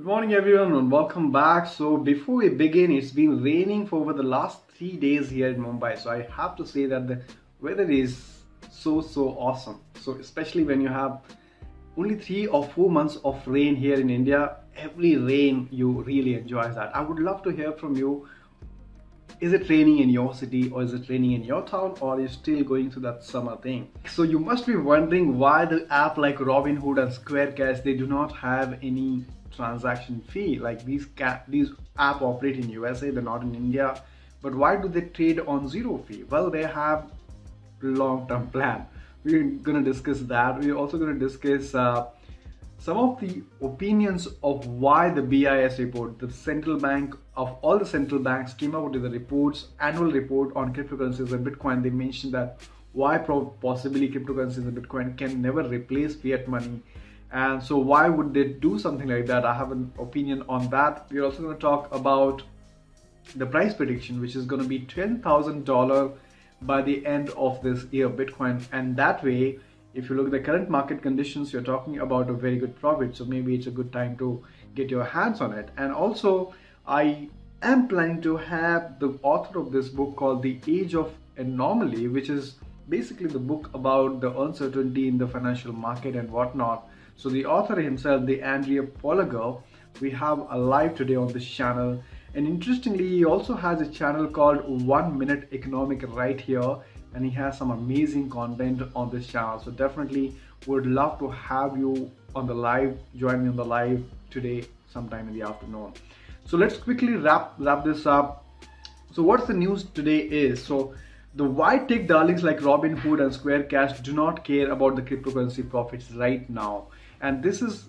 Good morning everyone and welcome back. So before we begin, it's been raining for over the last 3 days here in Mumbai. So I have to say that the weather is so awesome. So especially when you have only 3 or 4 months of rain here in India, every rain you really enjoy that. I would love to hear from you. Is it raining in your city or is it raining in your town, or are you still going through that summer thing? So you must be wondering why the app like Robinhood and Square Cash, they do not have any transaction fee. Like these app operate in USA, they're not in India, but why do they trade on zero fee? Well, they have long-term plan. We're gonna discuss that. We're also gonna discuss some of the opinions of why the BIS report, the central bank of all the central banks, came out with the reports, annual report on cryptocurrencies and Bitcoin. They mentioned that why possibly cryptocurrencies and Bitcoin can never replace fiat money. And so why would they do something like that? I have an opinion on that. We're also going to talk about the price prediction, which is going to be $10,000 by the end of this year, Bitcoin. And that way, if you look at the current market conditions, you're talking about a very good profit. So maybe it's a good time to get your hands on it. And also, I am planning to have the author of this book called The Age of Anomaly, which is basically the book about the uncertainty in the financial market and whatnot. So the author himself, the Andrea Poliger, we have a live today on this channel. And interestingly, he also has a channel called 1 Minute Economic right here. And he has some amazing content on this channel. So definitely would love to have you on the live, join me on the live today sometime in the afternoon. So let's quickly wrap this up. So what's the news today is, so the white tech darlings like Robinhood and Square Cash do not care about the cryptocurrency profits right now. And this is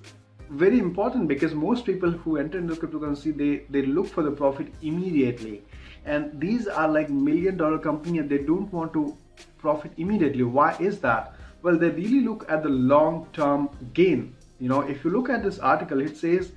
very important because most people who enter into cryptocurrency, they look for the profit immediately. And these are like $1 million company and they don't want to profit immediately. Why is that? Well, they really look at the long-term gain. You know, if you look at this article, it says,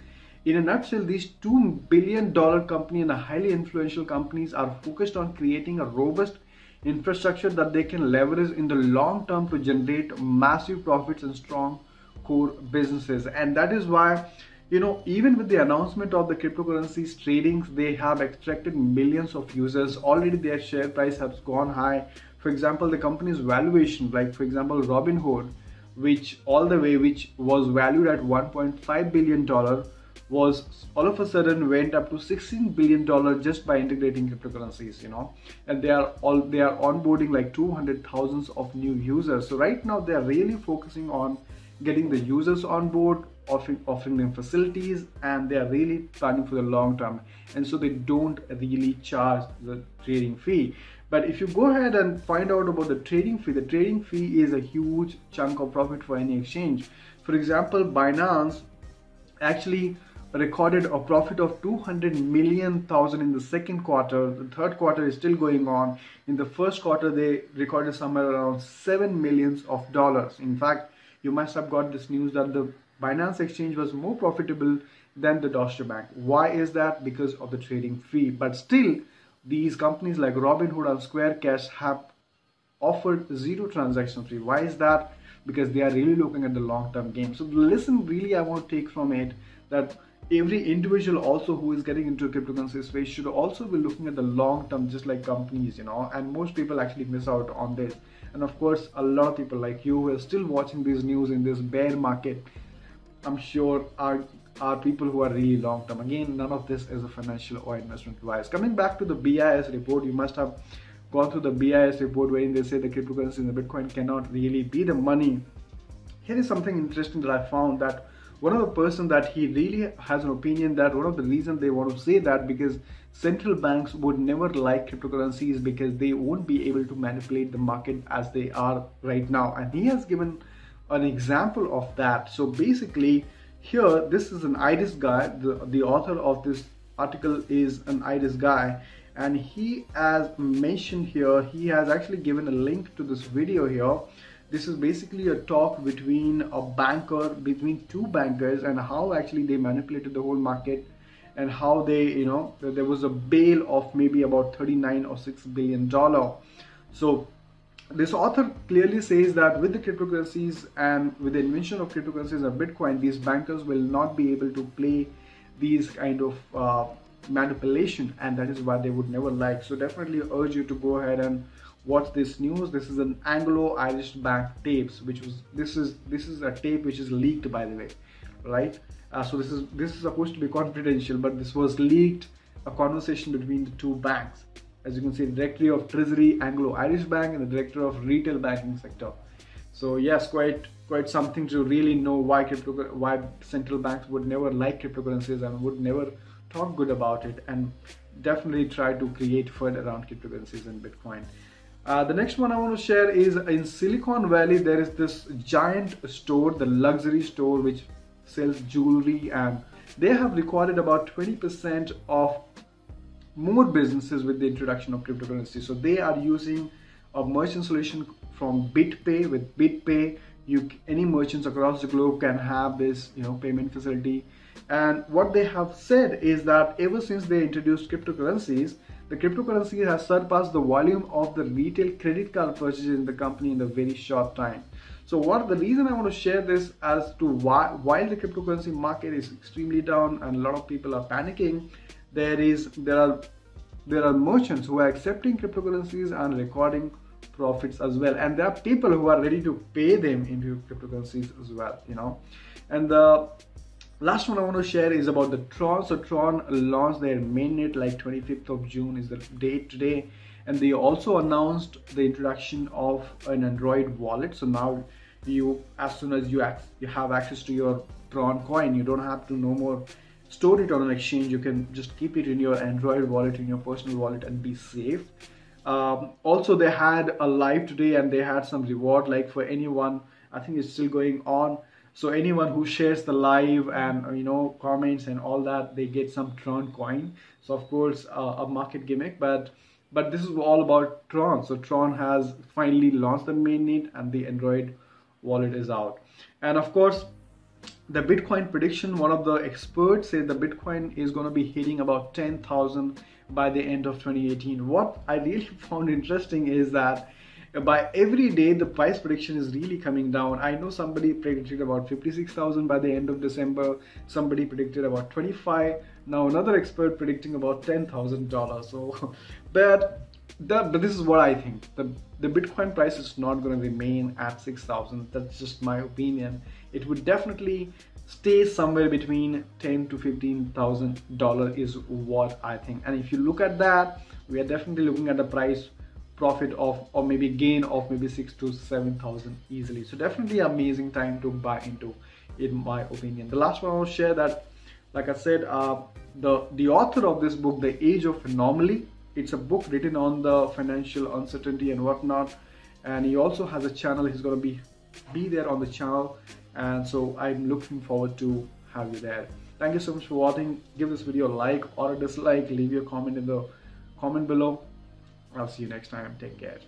in a nutshell, these $2 billion company and the highly influential companies are focused on creating a robust infrastructure that they can leverage in the long term to generate massive profits and strong core businesses. And that is why, you know, even with the announcement of the cryptocurrencies tradings, they have extracted millions of users. Already their share price has gone high. For example, the company's valuation, like for example Robinhood, which was valued at $1.5 billion, was all of a sudden went up to $16 billion just by integrating cryptocurrencies, you know. And they are onboarding like 200,000 of new users. So right now they are really focusing on getting the users on board, offering them facilities, and they are really planning for the long term. And so they don't really charge the trading fee. But if you go ahead and find out about the trading fee is a huge chunk of profit for any exchange. For example, Binance actually recorded a profit of 200 million in the second quarter. The third quarter is still going on. In the first quarter, they recorded somewhere around $7 million. In fact, you must have got this news that the Binance exchange was more profitable than the Deutsche Bank. Why is that? Because of the trading fee. But still, these companies like Robinhood and Square Cash have offered zero transaction fee. Why is that? Because they are really looking at the long-term game. So the lesson really I want to take from it, that every individual also who is getting into cryptocurrency space should also be looking at the long term, just like companies, you know. And most people actually miss out on this. And of course, a lot of people like you who are still watching these news in this bear market, I'm sure are people who are really long term. Again, none of this is a financial or investment advice. Coming back to the BIS report, you must have gone through the BIS report wherein they say the cryptocurrency and the Bitcoin cannot really be the money. Here is something interesting that I found, that one of the person that he really has an opinion that one of the reasons they want to say that because central banks would never like cryptocurrencies because they won't be able to manipulate the market as they are right now. And he has given an example of that. So basically here, this is an IRIS guy, the author of this article is an IRIS guy, and he has mentioned here, he has actually given a link to this video here. This is basically a talk between between two bankers, and how actually they manipulated the whole market, and how they, you know, there was a bail of maybe about $39 or $6 billion. So this author clearly says that with the cryptocurrencies and with the invention of cryptocurrencies and Bitcoin, these bankers will not be able to play these kind of manipulation, and that is why they would never like. So definitely urge you to go ahead and watch this news. This is an Anglo-Irish bank tapes, which was this is a tape which is leaked, by the way, right? So this is supposed to be confidential, but this was leaked, a conversation between the two banks. As you can see, the Director of Treasury, Anglo-Irish Bank, and the Director of Retail Banking Sector. So yes, quite something to really know why central banks would never like cryptocurrencies and would never talk good about it, and definitely try to create FUD around cryptocurrencies and Bitcoin. The next one I want to share is in Silicon Valley. There is this giant store, the luxury store, which sells jewelry, and they have recorded about 20% of more businesses with the introduction of cryptocurrency. So they are using a merchant solution from BitPay. With BitPay, any merchants across the globe can have this payment facility. And what they have said is that ever since they introduced cryptocurrencies, the cryptocurrency has surpassed the volume of the retail credit card purchases in the company in a very short time. So the reason I want to share this as to while the cryptocurrency market is extremely down and a lot of people are panicking, there are merchants who are accepting cryptocurrencies and recording profits as well, and there are people who are ready to pay them into cryptocurrencies as well, And the last one I want to share is about the Tron. So Tron launched their mainnet like 25th of June is the date today, and they also announced the introduction of an Android wallet. So now as soon as you have access to your Tron coin, you don't have to no more store it on an exchange. You can just keep it in your Android wallet, in your personal wallet, and be safe. Also, they had a live today, and they had some reward, like for anyone, I think it's still going on. So anyone who shares the live and comments and all that, they get some Tron coin. So of course a market gimmick, but this is all about Tron. So Tron has finally launched the mainnet, and the Android wallet is out. And of course, the Bitcoin prediction, one of the experts said the Bitcoin is going to be hitting about 10,000 by the end of 2018. What I really found interesting is that by every day the price prediction is really coming down. I know somebody predicted about 56,000 by the end of December, somebody predicted about 25, now another expert predicting about $10,000. So but this is what I think. The Bitcoin price is not going to remain at 6,000. That's just my opinion. It would definitely stay somewhere between $10,000 to $15,000 is what I think. And if you look at that, we are definitely looking at a price profit of, or maybe gain of, maybe 6,000 to 7,000 easily. So definitely amazing time to buy into, in my opinion. The last one I will share that, like I said, the author of this book, The Age of Anomaly, it's a book written on the financial uncertainty and whatnot, and he also has a channel. He's going to be there on the channel, and so I'm looking forward to have you there. Thank you so much for watching. Give this video a like or a dislike. Leave your comment in the comment below. I'll see you next time. Take care.